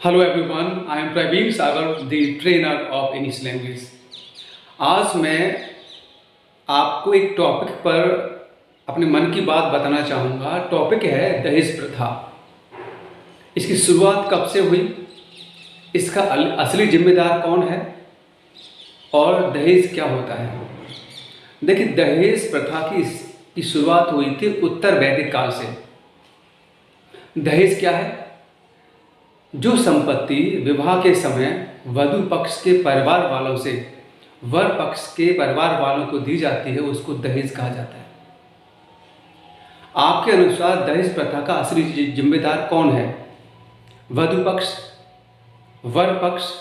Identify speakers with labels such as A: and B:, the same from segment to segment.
A: Hello everyone, I am Praveen Sagar, the trainer of English language. आज मैं आपको एक टॉपिक पर अपने मन की बात बताना चाहूँगा। टॉपिक है दहेज प्रथा। इसकी शुरुआत कब से हुई, इसका असली जिम्मेदार कौन है और दहेज क्या होता है। देखिए, दहेज प्रथा की शुरुआत हुई थी उत्तर वैदिक काल से। दहेज क्या है? जो संपत्ति विवाह के समय वधु पक्ष के परिवार वालों से वर पक्ष के परिवार वालों को दी जाती है, उसको दहेज कहा जाता है। आपके अनुसार दहेज प्रथा का असली जिम्मेदार कौन है? वधु पक्ष, वर पक्ष,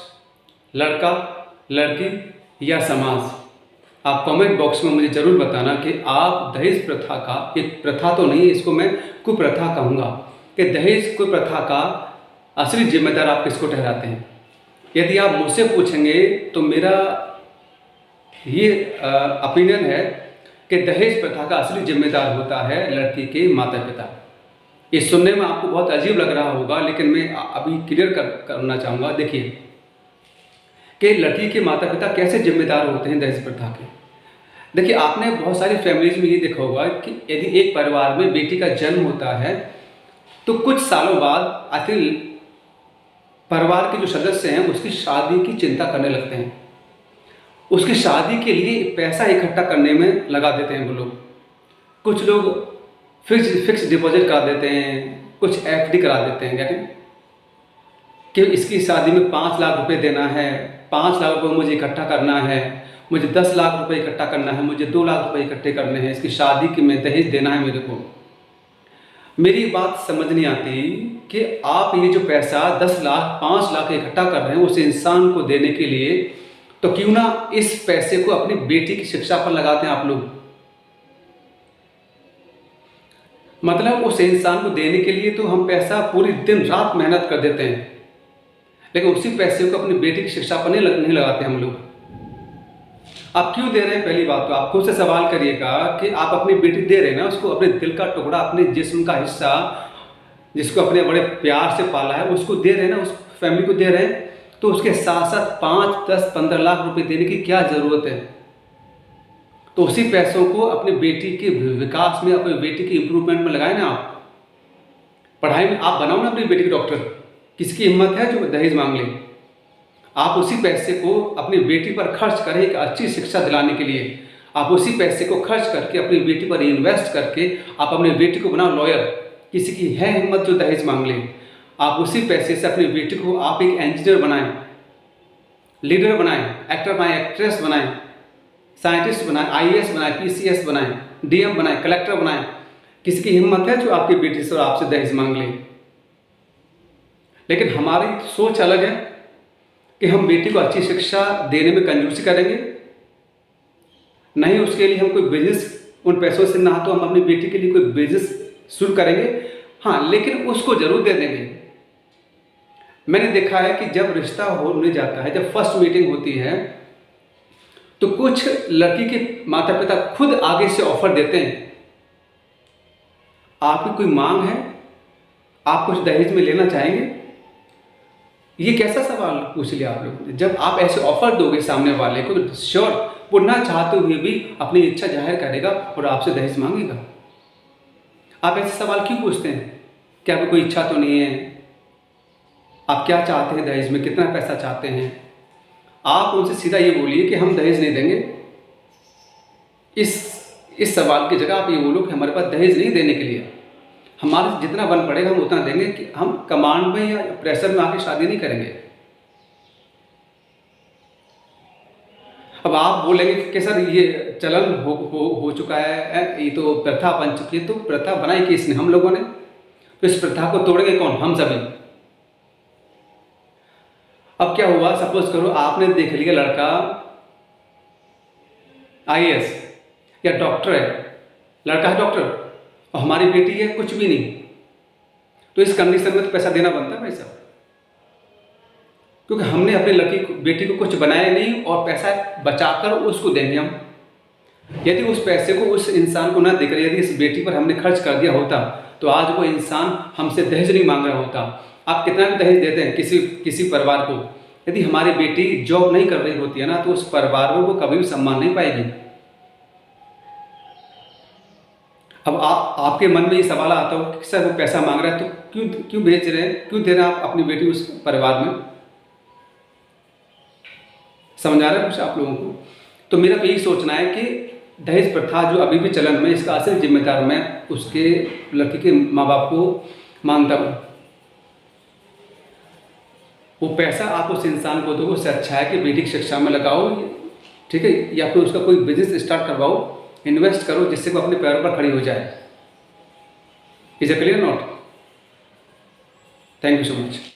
A: लड़का लड़की या समाज? आप कमेंट बॉक्स में मुझे जरूर बताना कि आप दहेज प्रथा का, एक प्रथा तो नहीं, इसको मैं कुप्रथा कहूँगा, कि दहेज कुप्रथा का असली जिम्मेदार आप किसको ठहराते हैं। यदि आप मुझसे पूछेंगे तो मेरा ये ओपिनियन है कि दहेज प्रथा का असली जिम्मेदार होता है लड़की के माता पिता। ये सुनने में आपको बहुत अजीब लग रहा होगा, लेकिन मैं अभी क्लियर करना चाहूँगा। देखिए कि लड़की के माता पिता कैसे जिम्मेदार होते हैं दहेज प्रथा के। देखिए, आपने बहुत सारी फैमिलीज में ये देखा होगा कि यदि एक परिवार में बेटी का जन्म होता है तो कुछ सालों बाद आखिर परिवार के जो सदस्य हैं उसकी शादी की चिंता करने लगते हैं। उसकी शादी के लिए पैसा इकट्ठा करने में लगा देते हैं वो लोग। कुछ लोग फिक्स डिपॉजिट करा देते हैं, कुछ एफडी करा देते हैं, कहते हैं कि इसकी शादी में 5 लाख रुपए देना है, 5 लाख रुपए मुझे इकट्ठा करना है, मुझे 10 लाख रुपए इकट्ठा करना है, मुझे 2 लाख रुपए इकट्ठे करने हैं, इसकी शादी की में दहेज देना है मेरे को। मेरी बात समझ नहीं आती कि आप ये जो पैसा 10 लाख 5 लाख इकट्ठा कर रहे हैं उस इंसान को देने के लिए, तो क्यों ना इस पैसे को अपनी बेटी की शिक्षा पर लगाते हैं आप लोग। मतलब उस इंसान को देने के लिए तो हम पैसा पूरी दिन रात मेहनत कर देते हैं, लेकिन उसी पैसे को अपनी बेटी की शिक्षा पर नहीं लगाते हम लोग। आप क्यों दे रहे हैं? पहली बात तो आप खुद से सवाल करिएगा कि आप अपनी बेटी दे रहे हैं ना, उसको अपने दिल का टुकड़ा, अपने जिस्म का हिस्सा, जिसको अपने बड़े प्यार से पाला है, उसको दे रहे हैं ना, उस फैमिली को दे रहे हैं, तो उसके साथ साथ 5, 10, 15 लाख रुपए देने की क्या ज़रूरत है? तो उसी पैसों को अपनी बेटी के विकास में, अपनी बेटी की इंप्रूवमेंट में लगाए ना। आप पढ़ाई में आप बनाओ ना अपनी बेटी की डॉक्टर। किसकी हिम्मत है जो दहेज मांग ले? आप उसी पैसे को अपनी बेटी पर खर्च करें एक अच्छी शिक्षा दिलाने के लिए। आप उसी पैसे को खर्च करके अपनी बेटी पर इन्वेस्ट करके आप अपनी बेटी को बनाओ लॉयर। किसी की है हिम्मत जो दहेज मांग ले? आप उसी पैसे से अपनी बेटी को आप एक इंजीनियर बनाएं, लीडर बनाएं, एक्टर बनाएं, एक्ट्रेस बनाएं, साइंटिस्ट बनाएं, आईएएस बनाएं, पीसीएस बनाएं, डीएम बनाएं, कलेक्टर बनाएं। किसी की हिम्मत है जो आपकी बेटी से और आपसे दहेज मांग ले? लेकिन हमारी सोच अलग है कि हम बेटी को अच्छी शिक्षा देने में कंजूसी करेंगे, नहीं उसके लिए हम कोई बिजनेस उन पैसों से, ना तो हम अपनी बेटी के लिए कोई बिजनेस शुरू करेंगे, हाँ, लेकिन उसको जरूर दे देंगे। मैंने देखा है कि जब रिश्ता होने जाता है, जब फर्स्ट मीटिंग होती है, तो कुछ लड़की के माता पिता खुद आगे से ऑफर देते हैं, आपकी कोई मांग है, आप कुछ दहेज में लेना चाहेंगे? ये कैसा सवाल पूछ लिया आप लोग। जब आप ऐसे ऑफर दोगे सामने वाले को, तो श्योर वो ना चाहते हुए भी अपनी इच्छा जाहिर करेगा और आपसे दहेज मांगेगा। आप ऐसे सवाल क्यों पूछते हैं? क्या आपकी कोई इच्छा तो नहीं है? आप क्या चाहते हैं दहेज में, कितना पैसा चाहते हैं? आप उनसे सीधा ये बोलिए कि हम दहेज नहीं देंगे। इस सवाल की जगह आप ये बोलो कि हमारे पास दहेज नहीं देने के लिए, हमारे जितना बन पड़ेगा हम उतना देंगे, कि हम कमांड में या प्रेशर में आके शादी नहीं करेंगे। अब आप बोलेंगे कि सर ये चलन हो चुका है, ये तो प्रथा बन चुकी है। तो प्रथा बनाई किसने? हम लोगों ने। तो इस प्रथा को तोड़ेंगे कौन? हम सभी। अब क्या हुआ, सपोज करो आपने देख लिया लड़का आईएएस या डॉक्टर है, लड़का है डॉक्टर और हमारी बेटी है कुछ भी नहीं, तो इस कंडीशन में तो पैसा देना बनता है भाई साहब, क्योंकि हमने अपनी बेटी को कुछ बनाया नहीं और पैसा बचाकर उसको देंगे हम। यदि उस पैसे को उस इंसान को ना देकर यदि इस बेटी पर हमने खर्च कर दिया होता, तो आज वो इंसान हमसे दहेज नहीं मांग रहा होता, आप कितना भी दहेज देते हैं किसी परिवार को, यदि हमारी बेटी जॉब नहीं कर रही होती है ना, तो उस परिवार में वो कभी भी सम्मान नहीं पाएगी। अब आपके मन में ये सवाल आता हो कि सर वो पैसा मांग रहा है तो क्यों भेज रहे हैं, क्यों दे रहे हैं आप अपनी बेटी उस परिवार में? समझ आ रहा है कुछ आप लोगों को? तो मेरा तो यही सोचना है कि दहेज प्रथा जो अभी भी चलन में, इसका असली जिम्मेदार मैं उसके लड़की के माँ बाप को मानता हूँ। वो पैसा आप उस इंसान को दो, उससे अच्छा है कि बेटी की शिक्षा में लगाओ, ठीक है, या फिर उसका कोई बिजनेस स्टार्ट करवाओ, इन्वेस्ट करो, जिससे वो अपने पैरों पर खड़ी हो जाए। Is a clear not? Thank you so much.